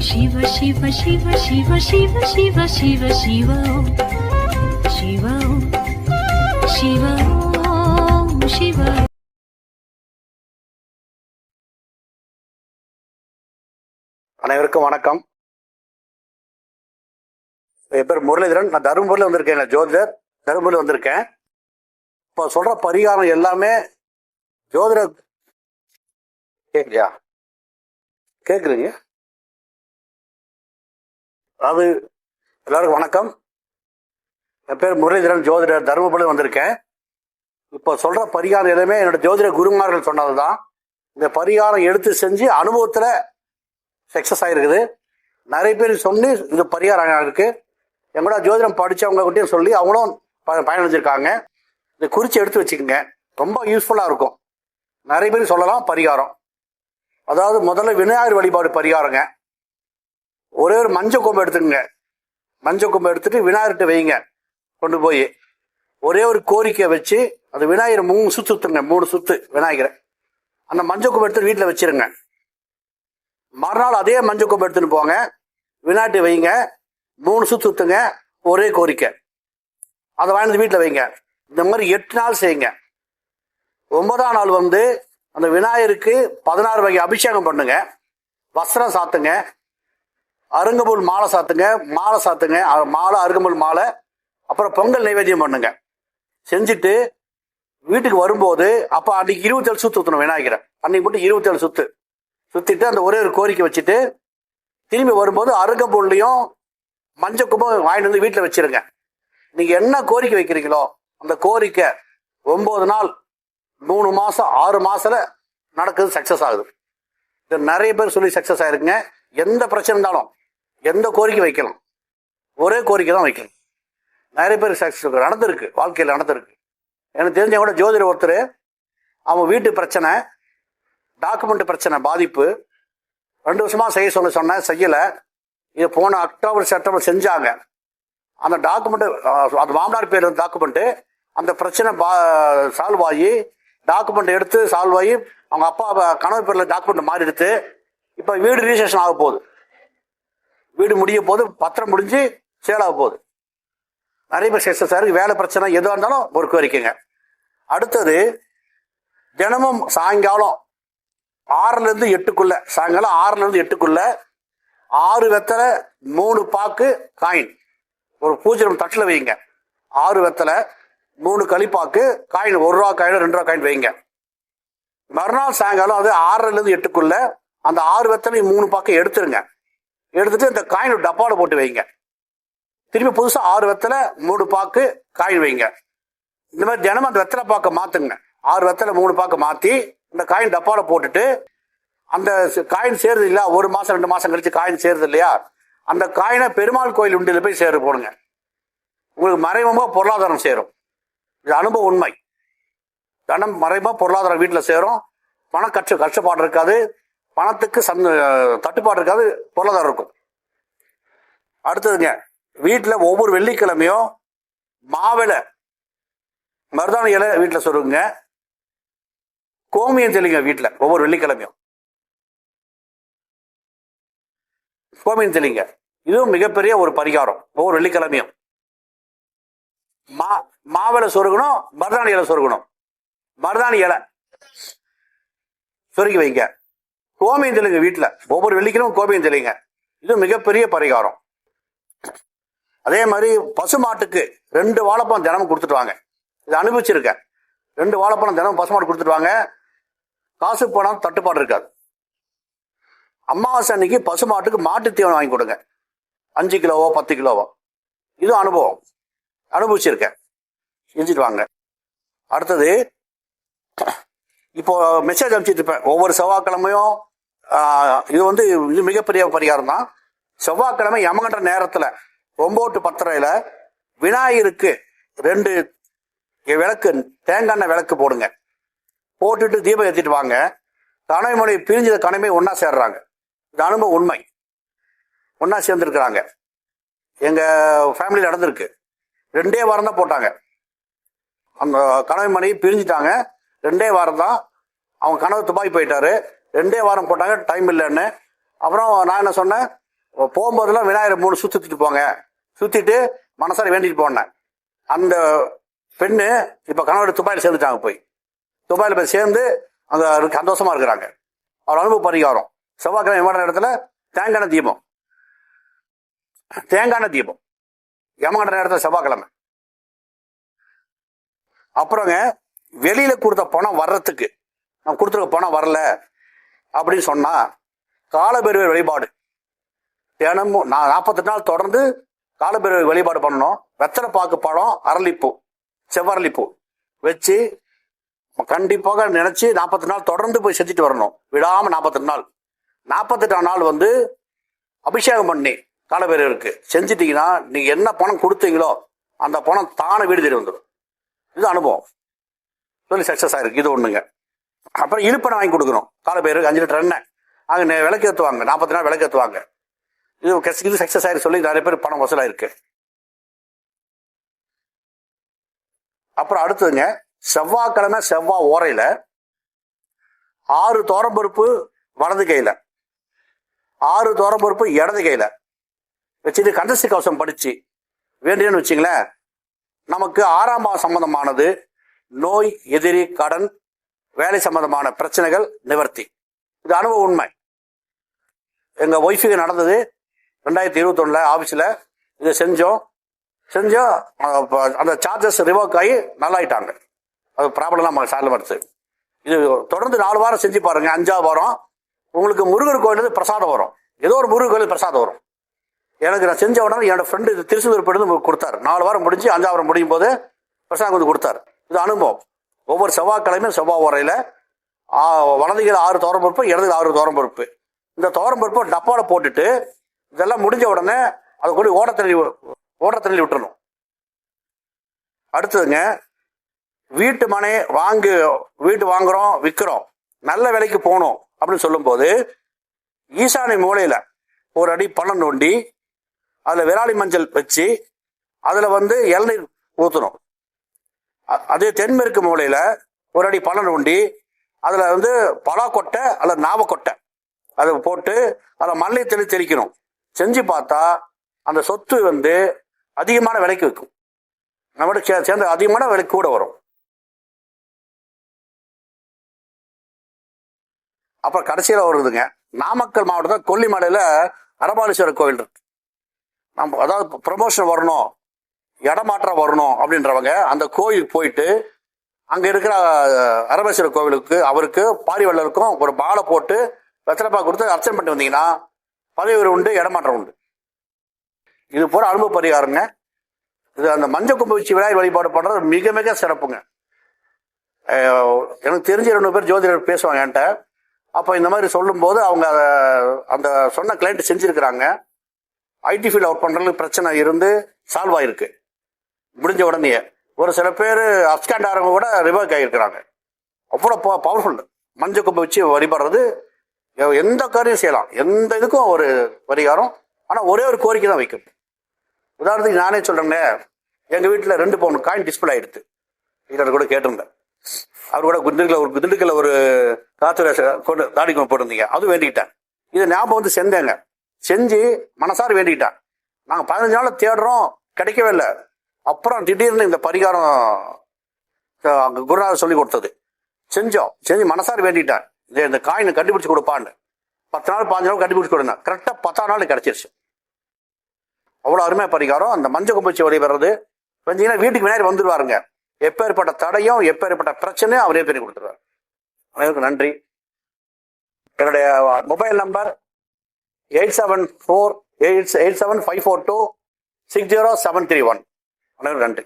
शिव शिव शिव शिव शिव शिव शिव शिव शिव शिव शिव. அனைவருக்கும் வணக்கம். என் பேர் முரளிதரன். நான் தருமபுரியில் வந்திருக்கேன். ஜோதிடர் தருமபுரியில் வந்திருக்கேன். இப்போ சொல்ற பரிகாரம் எல்லாமே ஜோதிட கேட்கலையா? கேட்குறீங்க? அது எல்லாருக்கும் வணக்கம். என் பேர் முரளிதரன், ஜோதிடர் தருமபுரியில் வந்திருக்கேன். இப்போ சொல்ற பரிகாரம் எல்லாமே என்னோட ஜோதிட குருமார்கள் சொன்னது தான். இந்த பரிகாரம் எடுத்து செஞ்சு அனுபவத்தில் சக்ஸஸ் ஆகிருக்குது. நிறைய பேர் சொல்லி இது பரிகாரம் இருக்கு. எங்களோட ஜோதிடம் படித்தவங்க கிட்டையும் சொல்லி அவங்களும் பயனடைஞ்சிருக்காங்க. இதை குறித்து எடுத்து வச்சுக்கோங்க, ரொம்ப யூஸ்ஃபுல்லாக இருக்கும். நிறைய பேர் சொல்லலாம் பரிகாரம். அதாவது முதல்ல விநாயகர் வழிபாடு பரிகாரங்க. ஒரே ஒரு மஞ்சள் கொம்பு எடுத்துக்கங்க. மஞ்சள் கொம்பு எடுத்துட்டு விநாயகர்கிட்ட வைங்க. கொண்டு போய் ஒரே ஒரு கோரிக்கை வச்சு அந்த விநாயகரை 3 சுற்று சுற்றுங்க. 3 சுற்று விநாயகரை அந்த மஞ்சள் கொம்பு எடுத்து வீட்டில் வச்சிருங்க. மறுநாள் அதே மஞ்சள் கொம்பு எடுத்துன்னு போங்க, விநாயகர்கிட்ட வைங்க. 3 சுற்று சுற்றுங்க. ஒரே கோரிக்கை. அதை வாங்கி வீட்டில் வைங்க. இந்த மாதிரி 8 நாள் செய்யுங்க. 9ஆம் நாள் அந்த விநாயகருக்கு 16 வகை அபிஷேகம் பண்ணுங்க. வஸ்திரம் சாத்துங்க, அருங்கம்புல் மாலை சாத்துங்க. மாலை அருங்கம்புல் மாலை. அப்புறம் பொங்கல் நைவேத்தியம் பண்ணுங்க. செஞ்சுட்டு வீட்டுக்கு வரும்போது அப்போ அன்னைக்கு 27 சுற்று சுற்றணும் விநாயகரை. அன்னைக்கு மட்டும் 27 சுற்று சுற்றிட்டு அந்த ஒரே ஒரு கோரிக்கை வச்சுட்டு திரும்பி வரும்போது அருங்கம்புல்லையும் மஞ்சள் கும்பம் வாங்கிட்டு வந்து வீட்டில் வச்சிருங்க. நீங்கள் என்ன கோரிக்கை வைக்கிறீங்களோ அந்த கோரிக்கை 9 நாள் 3 மாதம் 6 மாதத்துல நடக்குது, சக்ஸஸ் ஆகுது. இது நிறைய பேர் சொல்லி சக்ஸஸ் ஆயிருக்குங்க. எந்த பிரச்சனை இருந்தாலும் எந்த கோரிக்கை வைக்கலாம், ஒரே கோரிக்கை தான் வைக்கணும். நிறைய பேர் சக்ஸஸ் நடந்திருக்கு, வாழ்க்கையில் நடந்திருக்கு. எனக்கு தெரிஞ்ச கூட ஜோதிடர் ஒருத்தர், அவன் வீட்டு பிரச்சனை, டாக்குமெண்ட் பிரச்சனை, பாதிப்பு 2 வருஷமா செய்ய சொன்னேன், செய்யலை. இது போன அக்டோபர் செப்டம்பர் செஞ்சாங்க. அந்த டாக்குமெண்ட், அது மாமனார் பேர் டாக்குமெண்ட்டு, அந்த பிரச்சனை சால்வ் ஆகி டாக்குமெண்ட் எடுத்து சால்வ் ஆகி அவங்க அப்பா கணவர் பேரில் டாக்குமெண்ட் மாறி எடுத்து இப்போ வீடு ரிஜிஸ்ட்ரேஷன் ஆக போகுது. வீடு முடிய போது, பத்திரம் முடிஞ்சு சேல் ஆக போகுது. நிறைய பேர் சக்ஸஸ் ஆயிருக்கு. வேலை பிரச்சனை எதுவாக இருந்தாலும் ஒரு கோரிக்கைங்க. அடுத்தது தினமும் சாயங்காலம் 6லேருந்து 8க்குள்ள, சாயங்காலம் 6லேருந்து 8க்குள்ள 6 வெத்தலை 3 பாக்கு காயின் ஒரு பூஜை தட்டில் வைங்க. 6 வெத்தலை 3 களிப்பாக்கு காயின், 1 ரூபா காயின் 2 ரூபா காயின் வைங்க. மறுநாள் சாயங்காலம் அது 6லேருந்து 8க்குள்ள அந்த 6 வெத்தலை 3 பாக்கை எடுத்துருங்க. எடுத்துட்டு இந்த காயின் டப்பாவில் போட்டு வைங்க. திரும்பி புதுசாக 6 வெத்தலை 3 பாக்கு காயின் வைங்க. இந்த மாதிரி தினமும் அந்த வெத்தலை பாக்கை மாற்றுங்க. 6 வெத்தலை 3 பாக்கை மாற்றி இந்த காயின் டப்பாவில் போட்டுட்டு, அந்த காயின் சேருது இல்லையா, 1 மாதம் 2 மாதம் கழிச்சு காயின் சேருது இல்லையா, அந்த காயினை பெருமாள் கோயில் உண்டியில் போய் சேரு போடுங்க. உங்களுக்கு மறைமுகமாக பொருளாதாரம் சேரும். இது அனுபவ உண்மை. தனம் மறைமுகமாக பொருளாதாரம் வீட்டில் சேரும். கஷ்டப்பாடு இருக்காது, பணத்துக்கு தட்டுப்பாடு இருக்காது, பொருளாதாரம் இருக்கும். அடுத்ததுங்க, வீட்டில் ஒவ்வொரு வெள்ளிக்கிழமையும் மாவிளை மருதாணி இலை வீட்டில் சொல்லுங்க. கோமியம் தெளிங்க வீட்டில் ஒவ்வொரு வெள்ளிக்கிழமையும் கோமியம் தெளிங்க. இதுவும் மிகப்பெரிய ஒரு பரிகாரம். ஒவ்வொரு வெள்ளிக்கிழமையும் மாவிளை சொருகணும், மருதாணி இலை சொருகணும். மருதாணி இலை சொருகி வைங்க. கோமியம் தெளிங்க வீட்டில் ஒவ்வொரு வெள்ளிக்கிழமையும் கோமியம் தெளிங்க. இது மிகப்பெரிய பரிகாரம். அதே மாதிரி பசுமாட்டுக்கு 2 வாழைப்பழம் தினமும் கொடுத்துட்டு வாங்க. இதை அனுபவிச்சிருக்கேன். 2 வாழைப்பழம் தினமும் பசுமாட்டு கொடுத்துட்டு வாங்க. காசு பணம் தட்டுப்பாடு இருக்காது. அமாவாசை அன்னைக்கு பசுமாட்டுக்கு மாட்டு தீவனம் வாங்கி கொடுங்க. 5 கிலோவோ 10 கிலோவோ. இது அனுபவம், அனுபவிச்சிருக்கேன். செஞ்சுட்டு வாங்க. அடுத்தது, இப்போ மெசேஜ் அனுப்பிச்சிட்டு இருப்பேன் ஒவ்வொரு செவ்வாய்க்கிழமையும். இது மிகப்பெரிய பரிகாரம் தான். செவ்வாய்க்கிழமை யமகண்ட நேரத்தில் 9 to 10 விநாயகருக்கு 2 விளக்கு, தேங்காய் எண்ணெய் விளக்கு போடுங்க. போட்டுட்டு தீபம் ஏற்றிட்டு வாங்க. கணவனை பிரிஞ்ச கணவனை ஒன்னா சேர்றாங்க. இது அனுபவம் உண்மை. ஒன்னா சேர்ந்துருக்கிறாங்க. எங்க ஃபேமிலியில் நடந்திருக்கு. 2 வாரம் தான் போட்டாங்க. அந்த கணவன் மனைவி பிரிஞ்சுட்டாங்க. 2 வாரம் தான். அவங்க கணவர் துபாய் போயிட்டாரு. 2 வாரம் போட்டாங்க, டைம் இல்லைன்னு. அப்புறம் நான் என்ன சொன்னேன், போகும்போதெல்லாம் விநாயகர் 3 சுத்திட்டு போங்க, சுத்திட்டு மனசார வேண்டிட்டு போனேன். அந்த பெண்ணு இப்ப கணவர் துபாயில் சேர்ந்துட்டாங்க. போய் துபாயில் போய் சேர்ந்து அங்க சந்தோஷமா இருக்கிறாங்க. அவர் அனுபவ பரிகாரம் செவ்வாய்க்கிழமை யமகண்ட இடத்துல தேங்காய் தீபம், தேங்காய் தீபம் யமகண்ட இடத்துல செவ்வாய்க்கிழமை. அப்புறங்க வெளியில கொடுத்த பணம் வர்றதுக்கு, நான் கொடுத்துருக்க பணம் வரல அப்படின்னு சொன்னா காலபைரவர் வழிபாடு தினமும் 48 நாள் தொடர்ந்து காலபைரவர் வழிபாடு பண்ணணும். வெத்தலை பாக்கு பழம், அரளிப்பூ, செவ்வரளிப்பூ வச்சு கண்டிப்பாக நினைச்சு 48 நாள் தொடர்ந்து போய் செஞ்சுட்டு வரணும், விடாம 48 நாள். 48ஆம் நாள் வந்து அபிஷேகம் பண்ணி காலபைரவருக்கு செஞ்சிட்டீங்கன்னா நீங்க என்ன பணம் கொடுத்தீங்களோ அந்த பணம் தானே வீடு தேடி வந்துடும். இது அனுபவம் சொல்லி சக்சஸ் ஆயிருக்கு. இது ஒண்ணுங்க. அப்புறம் இழுப்பனை வாங்கி கொடுக்கணும் காலபைரவருக்கு 5 லிட்டர் எண்ணெய் அங்க விளக்கு ஏற்றுவாங்க, 40 நாள் விளக்கு ஏற்றுவாங்க. இது சக்சஸ் ஆயிருக்கு சொல்லி நிறைய பேர் பணம் வசூலாயிருக்கு. அப்புறம் அடுத்ததுங்க, செவ்வாய்க்கிழமை செவ்வாய் ஓரையில 6 தோரம்பருப்பு வலது கையில, 6 தோரம்பருப்பு இடது கையில வச்சுட்டு கந்தசி கவசம் படிச்சு வேண்டியன்னு வச்சுங்களேன், நமக்கு 6ஆம் பாவம் சம்பந்தமானது நோய், எதிரி, கடன், வேலை சம்பந்தமான பிரச்சனைகள் நிவர்த்தி. இது அனுபவ உண்மை. எங்க ஒய்ஃபுக்கு நடந்தது 2021 ஆபீஸ்ல. இதை செஞ்சோம் அந்த சார்ஜஸ் ரிவோக் ஆகி நல்லாயிட்டாங்க. அது ப்ராப்ளம்லாம் சார்ல வருது. இது தொடர்ந்து 4 வாரம் செஞ்சு பாருங்க. 5ஆவது வாரம் உங்களுக்கு முருகர் கோயில் பிரசாதம் வரும். ஏதோ ஒரு முருகர் கோயில் பிரசாதம் வரும். எனக்கு நான் செஞ்ச உடனே என்னோட ஃப்ரெண்டு இது திருச்செந்தூர் போயிட்டு கொடுத்தாரு. 4 வாரம் முடிஞ்சு 5ஆவது வாரம் முடியும் போது பிரசாதம் வந்து கொடுத்தாரு. இது அனுபவம். ஒவ்வொரு செவ்வாய்க்கிழமையும் செவ்வாய் உரையில வலதுகையில் 6 தோரம்பருப்பு, இடதுல 6 தோரம்பருப்பு. இந்த தோரம்பருப்பை டப்பால போட்டுட்டு இதெல்லாம் முடிஞ்ச உடனே அதை கொண்டு ஓடத்தண்ணி விட்டுறணும். அடுத்ததுங்க, வீட்டு வாங்குறோம், விற்கிறோம், நல்ல விலைக்கு போகணும் அப்படின்னு சொல்லும் போது ஈசானி மூலையில ஒரு அடி பள்ளம் நோண்டி அதுல விராலி மஞ்சள் வச்சு அதுல வந்து இளநீர் ஊற்றணும். அதே தென்மேற்கு மூலையில ஒரு அடி பள்ளம் நோண்டி அதுல வந்து பலாக்கொட்டை அல்லது நாவக்கொட்டை அதை போட்டு அதில் மண்ணை தெளிக்கணும். செஞ்சு பார்த்தா அந்த சொத்து வந்து அதிகமான விலைக்கு விற்கும். நம்மளோட சேர்ந்த அதிகமான விலைக்கு கூட வரும். அப்புறம் கடைசியில வருதுங்க, நாமக்கல் மாவட்டத்தில் கொல்லிமலையில அரபாலீஸ்வரர் கோவில் இருக்கு. நம்ம அதாவது ப்ரமோஷன் வரணும், இடமாற்றம் வரணும் அப்படின்றவங்க அந்த கோயிலுக்கு போயிட்டு அங்க இருக்கிற அரபாலீஸ்வரர் கோவிலுக்கு அவருக்கு பாரிவள்ளருக்கும் ஒரு மாலை போட்டு வெத்தலைப்பா கொடுத்து அர்ச்சனை பண்ணிட்டு வந்தீங்கன்னா பதவி உண்டு, இடமாற்றம் உண்டு. இது போல அனுபவ பரிகாரங்க. இது அந்த மஞ்சள் கும்பு வச்சு விநாயகர் வழிபாடு பண்றது மிக மிக சிறப்புங்க. எனக்கு தெரிஞ்ச 2 பேர் ஜோதிடர் பேசுவாங்க என்கிட்ட. அப்போ இந்த மாதிரி சொல்லும்போது அவங்க அந்த சொன்ன கிளைண்ட் செஞ்சிருக்கிறாங்க. ஐடி ஃபீல்ட் ஒர்க் பண்றதுக்கு பிரச்சனை இருந்து சால்வ் ஆயிருக்கு முடிஞ்ச உடனே. ஒரு சில பேர் அப்ஸ்காண்டாரங்க கூட ரிவர்க் ஆகியிருக்கிறாங்க. அவ்வளோ பவர்ஃபுல் மஞ்சள் கும்பு வச்சு வழிபடுறது. எந்த காரியம் செய்யலாம், எந்த இதுக்கும் ஒரு பரிகாரம். ஆனால் ஒரே ஒரு கோரிக்கை தான் வைக்கும். உதாரணத்துக்கு நானே சொல்றேங்க, எங்க வீட்டில் 2 பவுன் காயின் டிஸ்பிளே ஆயிடுது. வீட்டில் கூட கேட்டிருந்தேன். அவர் கூட திண்டுக்கல்ல ஒரு காத்து கொண்டு தாடி போட்டிருந்தீங்க, அதுவும் வேண்டிக்கிட்டேன். இதை ஞாபகம் வந்து செஞ்சேங்க. செஞ்சு மனசார வேண்டிக்கிட்டேன். நாங்கள் 15 நாள் தேடுறோம், கிடைக்கவே இல்லை. அப்புறம் திடீர்னு இந்த பரிகாரம் குருநாதர் சொல்லி கொடுத்தது. செஞ்சு மனசார வேண்டிட்டேன், இந்த காயினை கண்டுபிடிச்சு கொடுப்பான்னு. 10 நாள் 15 நாள் கண்டுபிடிச்சு கொடுங்க. கரெக்டாக 10ஆம் நாள் கிடைச்சிருச்சு. அவ்வளோ அருமையா பரிகாரம். அந்த மஞ்சள் கும்பு வச்சு வழிபடுறது கொஞ்சம் வீட்டுக்கு விநாயகர் வந்துடுவாருங்க. எப்பேற்பட்ட தடையும் எப்பேற்பட்ட பிரச்சனையும் அவரே பண்ணி கொடுத்துருவார். அனைவருக்கும் நன்றி. என்னுடைய மொபைல் நம்பர் 874875426071. அனைவரும் நன்றி.